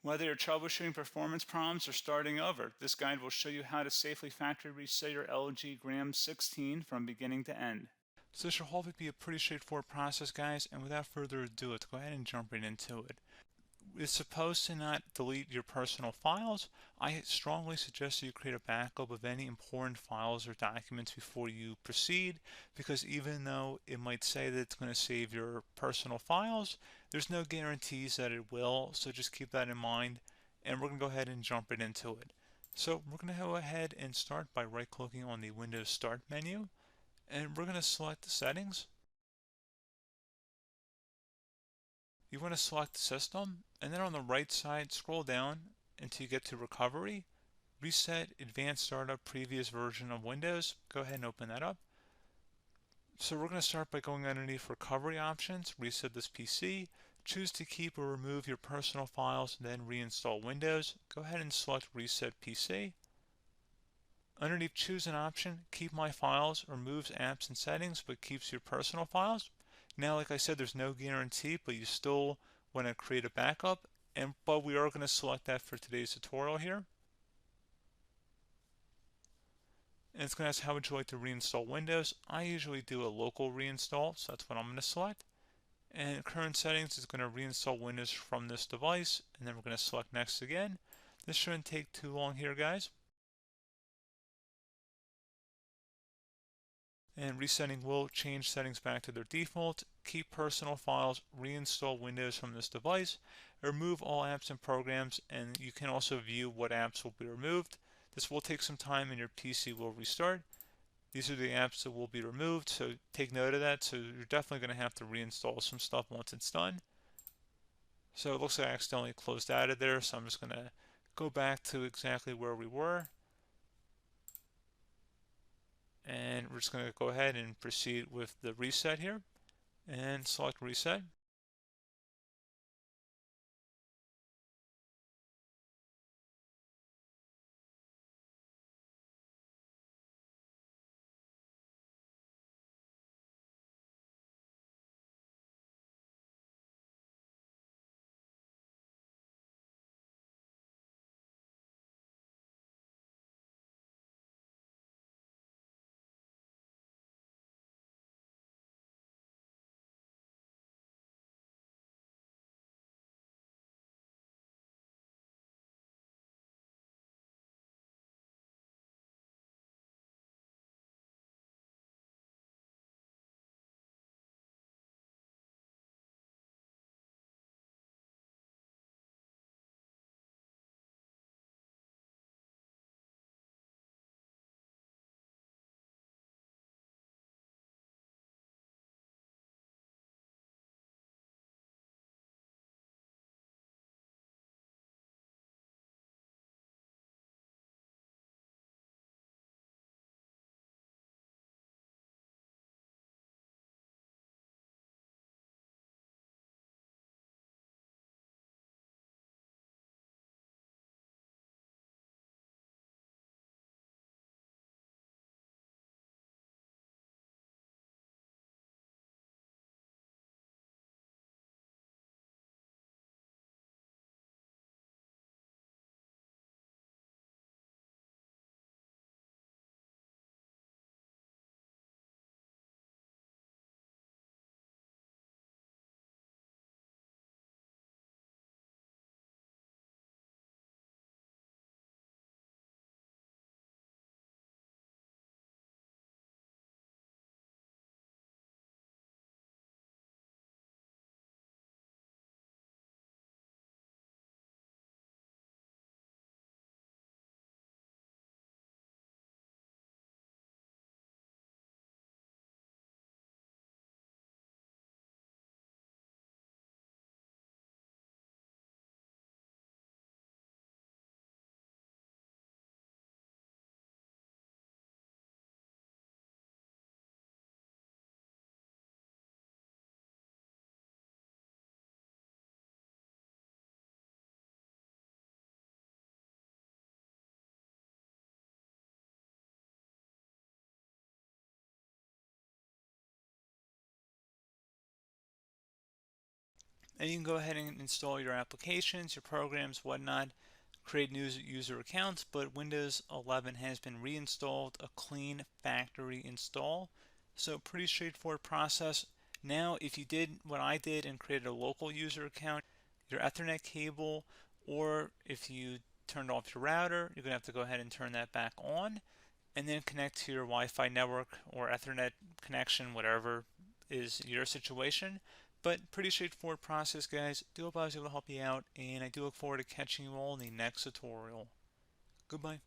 Whether you're troubleshooting performance problems or starting over, this guide will show you how to safely factory reset your LG Gram 16 from beginning to end. So this should hopefully be a pretty straightforward process, guys, and without further ado, let's go ahead and jump right into it. It's supposed to not delete your personal files. I strongly suggest that you create a backup of any important files or documents before you proceed, because even though it might say that it's going to save your personal files, there's no guarantees that it will, so just keep that in mind, and we're going to go ahead and jump right into it. So we're going to go ahead and start by right-clicking on the Windows Start menu, and we're going to select the settings. You want to select System, and then on the right side, scroll down until you get to Recovery. Reset Advanced Startup Previous Version of Windows. Go ahead and open that up. So we're going to start by going underneath Recovery Options, reset this PC, choose to keep or remove your personal files, then reinstall Windows. Go ahead and select Reset PC. Underneath Choose an option, Keep My Files removes apps and settings but keeps your personal files. Now, like I said, there's no guarantee, but you still want to create a backup, but we are going to select that for today's tutorial here. And it's going to ask how would you like to reinstall Windows. I usually do a local reinstall, so that's what I'm going to select. And current settings is going to reinstall Windows from this device, and then we're going to select next again. This shouldn't take too long here, guys. And resetting will change settings back to their default, keep personal files, reinstall Windows from this device, remove all apps and programs, and you can also view what apps will be removed. This will take some time and your PC will restart. These are the apps that will be removed, so take note of that. So you're definitely going to have to reinstall some stuff once it's done. So it looks like I accidentally closed out of there, so I'm just going to go back to exactly where we were. And we're just going to go ahead and proceed with the reset here and select reset. And you can go ahead and install your applications, your programs, whatnot, create new user accounts, but Windows 11 has been reinstalled, a clean factory install. So pretty straightforward process. Now, if you did what I did and created a local user account, your Ethernet cable, or if you turned off your router, you're going to have to go ahead and turn that back on and then connect to your Wi-Fi network or Ethernet connection, whatever is your situation. But pretty straightforward process, guys. Do hope I was able to help you out, and I do look forward to catching you all in the next tutorial. Goodbye.